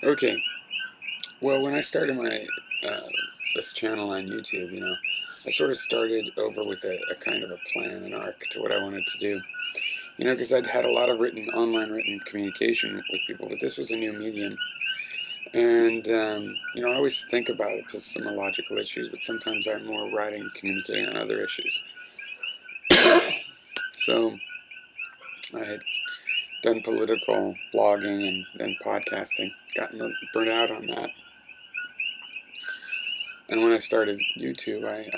Okay, well, when I started my this channel on YouTube, I sort of started over with a kind of a plan, an arc to what I wanted to do. Because I'd had a lot of online written communication with people, but this was a new medium. And, I always think about epistemological issues, but sometimes I'm more writing, communicating on other issues. So I had done political blogging and then podcasting, gotten burnt out on that. And when I started YouTube, I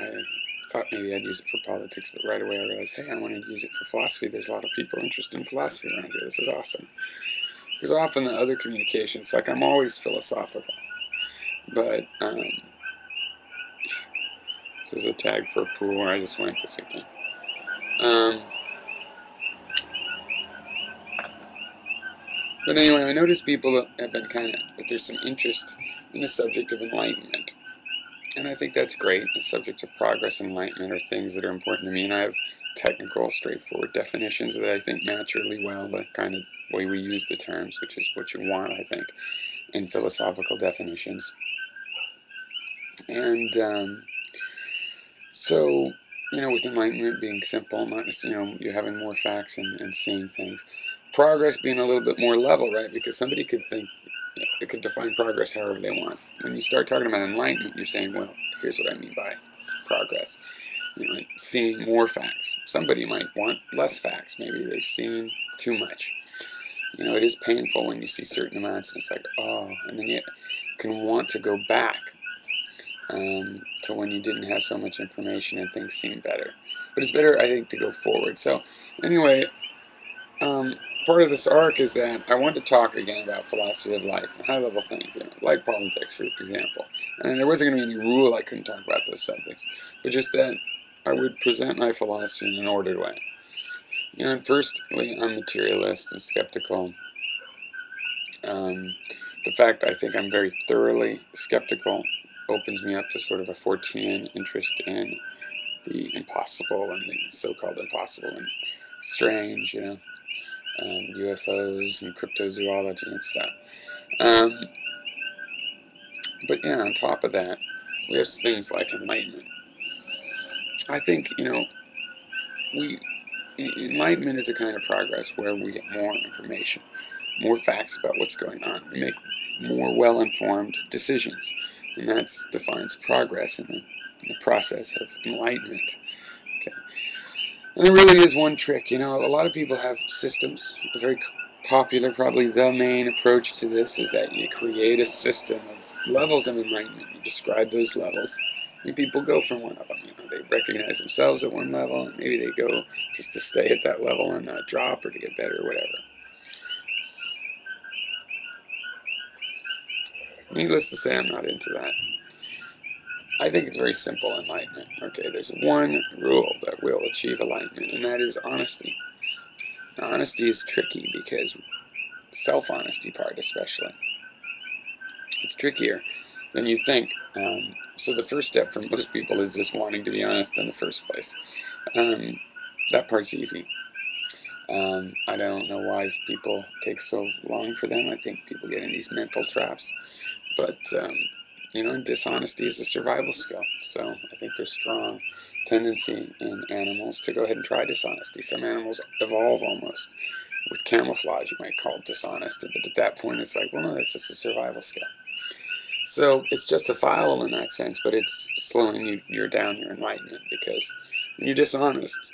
thought maybe I'd use it for politics, but right away I realized, hey, I want to use it for philosophy. There's a lot of people interested in philosophy around here. This is awesome. Because often the other communications, like I'm always philosophical, but this is a tag for a pool where I just went this weekend. Um, but anyway, I noticed people have been that there's some interest in the subject of enlightenment. And I think that's great. The subjects of progress and enlightenment are things that are important to me, and I have technical, straightforward definitions that I think match really well the kind of way we use the terms, which is what you want, I think, in philosophical definitions. And so, with enlightenment being simple, not you having more facts and seeing things, progress being a little bit more level, right? Because somebody could think, it could define progress however they want. When you start talking about enlightenment, you're saying, well, here's what I mean by progress. Seeing more facts. Somebody might want less facts. Maybe they've seen too much. It is painful when you see certain amounts, and it's like, oh, and then you can want to go back to when you didn't have so much information and things seem better. But it's better, I think, to go forward. So, anyway, part of this arc is that I want to talk again about philosophy of life and high-level things, like politics, for example. And there wasn't going to be any rule I couldn't talk about those subjects, but just that I would present my philosophy in an ordered way. Firstly, I'm materialist and skeptical. The fact I think I'm very thoroughly skeptical opens me up to sort of a Fortean interest in the impossible and the so-called impossible and strange, UFOs and cryptozoology and stuff. Um, but yeah, on top of that, we have things like enlightenment. I think, we enlightenment is a kind of progress where we get more information, more facts about what's going on. We make more well-informed decisions, and that defines progress in the process of enlightenment. Okay. And there really is one trick. A lot of people have systems. A very popular, probably the main approach to this is that you create a system of levels of enlightenment. You describe those levels, and people go from one of them. They recognize themselves at one level, and maybe they go just to stay at that level and not drop or to get better or whatever. Needless to say, I'm not into that. I think it's very simple enlightenment. Okay, there's one rule that will achieve enlightenment, and that is honesty. Now, honesty is tricky because self-honesty part especially, it's trickier than you think. So the first step for most people is just wanting to be honest in the first place. That part's easy. I don't know why people take so long for them. I think people get in these mental traps. But, dishonesty is a survival skill. So I think there's strong tendency in animals to go ahead and try dishonesty. Some animals evolve almost with camouflage, you might call it dishonesty. But at that point, it's like, well, no, that's just a survival skill. So it's justifiable in that sense, but it's slowing you down your enlightenment, because when you're dishonest,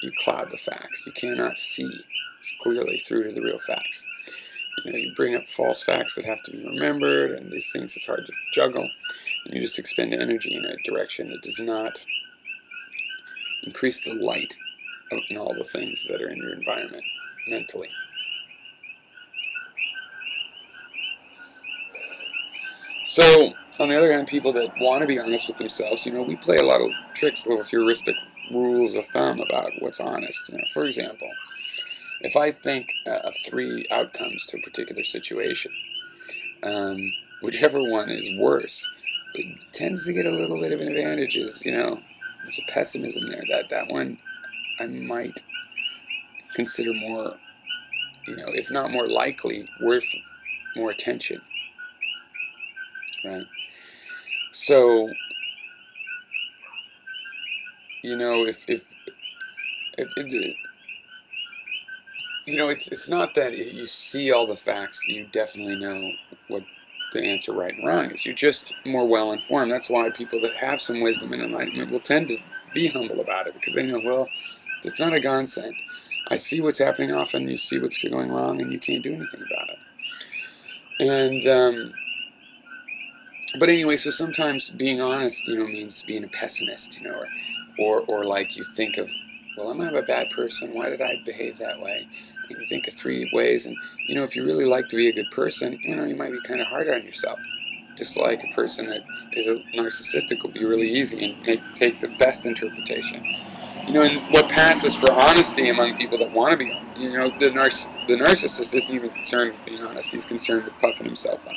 you cloud the facts. You cannot see clearly through to the real facts. You bring up false facts that have to be remembered, and these things it's hard to juggle, and you just expend energy in a direction that does not increase the light in all the things that are in your environment mentally. So, on the other hand, people that want to be honest with themselves, we play a lot of tricks, little heuristic rules of thumb about what's honest. For example, if I think of three outcomes to a particular situation, whichever one is worse, it tends to get a little bit of an advantage. There's a pessimism there. That one I might consider more, if not more likely, worth more attention, right? So, you know, you know, it's not that you see all the facts that you definitely know what the answer right and wrong is. You're just more well informed. That's why people that have some wisdom and enlightenment will tend to be humble about it, because they know, well, it's not a godsend. I see what's happening often. You see what's going wrong, and you can't do anything about it. And but anyway, so sometimes being honest, you know, means being a pessimist, you know, or like you think of, well, am I a bad person? Why did I behave that way? And you think of 3 ways, and you know, if you really like to be a good person, you know, you might be kind of harder on yourself. Just like a person that is a narcissistic will be really easy and take the best interpretation. You know, and what passes for honesty among people that want to be, you know, the narcissist isn't even concerned with being honest. He's concerned with puffing himself up.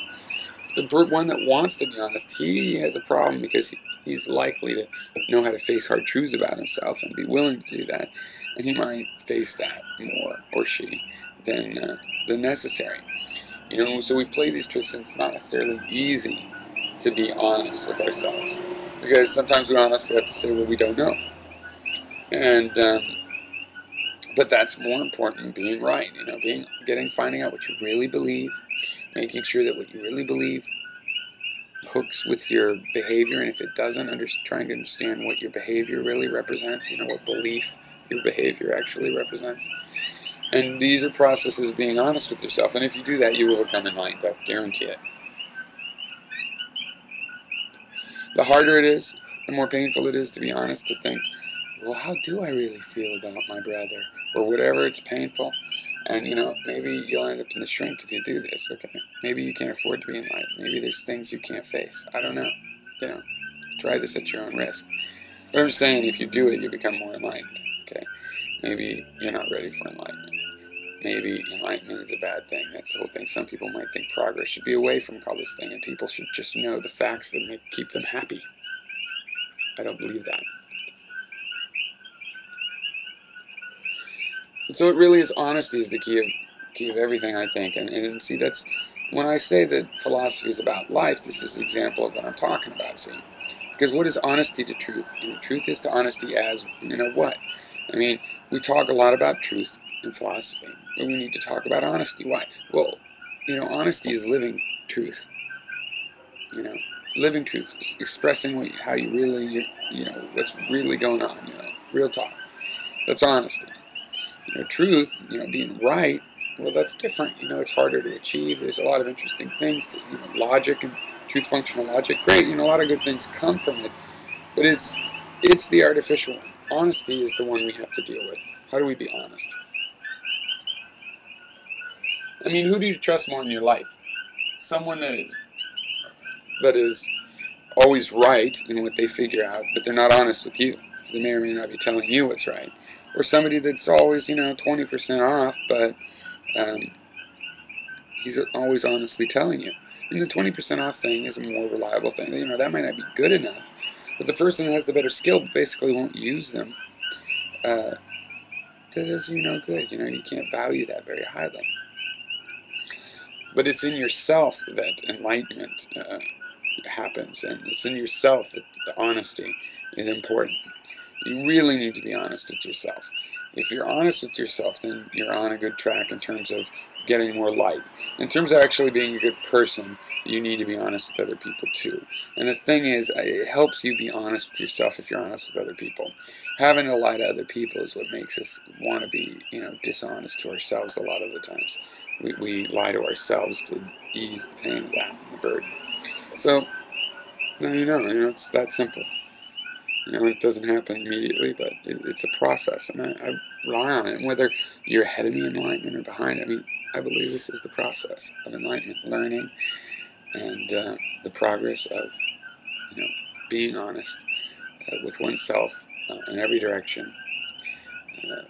The one that wants to be honest, he has a problem, because he's likely to know how to face hard truths about himself and be willing to do that, and he might face that more, or she, than necessary. You know, so we play these tricks, and it's not necessarily easy to be honest with ourselves, because sometimes we honestly have to say what we don't know, and but that's more important than being right. You know, finding out what you really believe, making sure that what you really believe hooks with your behavior, and if it doesn't, trying to understand what your behavior really represents, you know, what belief your behavior actually represents. And these are processes of being honest with yourself, and if you do that, you will become enlightened. I guarantee it. The harder it is, the more painful it is to be honest, to think, well, how do I really feel about my brother, or whatever. It's painful, and you know, maybe you'll end up in the shrink if you do this. Okay, maybe you can't afford to be enlightened. Maybe there's things you can't face. I don't know. You know, try this at your own risk. But I'm just saying, if you do it, you become more enlightened. Okay, maybe you're not ready for enlightenment. Maybe enlightenment is a bad thing. That's the whole thing. Some people might think progress should be away from all this thing, and people should just know the facts that keep them happy. I don't believe that. And so it really is, honesty is the key of everything, I think. And see, that's when I say that philosophy is about life, this is an example of what I'm talking about. See, because what is honesty to truth? You know, truth is to honesty as, you know, what? I mean, we talk a lot about truth in philosophy, but we need to talk about honesty. Why? Well, you know, honesty is living truth. You know, living truth, expressing how you really, you know, what's really going on. You know, real talk. That's honesty. You know, truth, you know, being right, well, that's different. You know, it's harder to achieve. There's a lot of interesting things. You know, logic and truth, functional logic, great. You know, a lot of good things come from it, but it's the artificial one. Honesty is the one we have to deal with. How do we be honest? I mean, who do you trust more in your life? Someone that is always right in what they figure out, but they're not honest with you. They may or may not be telling you what's right. Or somebody that's always, you know, 20% off, but he's always honestly telling you. And the 20% off thing is a more reliable thing. You know, that might not be good enough, but the person that has the better skill basically won't use them. That does you no good. You know, you can't value that very highly. But it's in yourself that enlightenment happens, and it's in yourself that the honesty is important. You really need to be honest with yourself. If you're honest with yourself, then you're on a good track in terms of getting more light. In terms of actually being a good person, you need to be honest with other people too. And the thing is, it helps you be honest with yourself if you're honest with other people. Having to lie to other people is what makes us want to be, you know, dishonest to ourselves a lot of the times. We lie to ourselves to ease the pain of that, the burden. So, you know, it's that simple. You know, it doesn't happen immediately, but it's a process, and I rely on it. And whether you're ahead of me in enlightenment or behind, I mean, I believe this is the process of enlightenment, learning, and the progress of, you know, being honest with oneself in every direction, uh,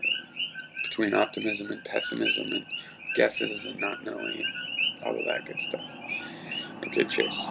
between optimism and pessimism, and guesses and not knowing, and all of that good stuff. Okay, cheers.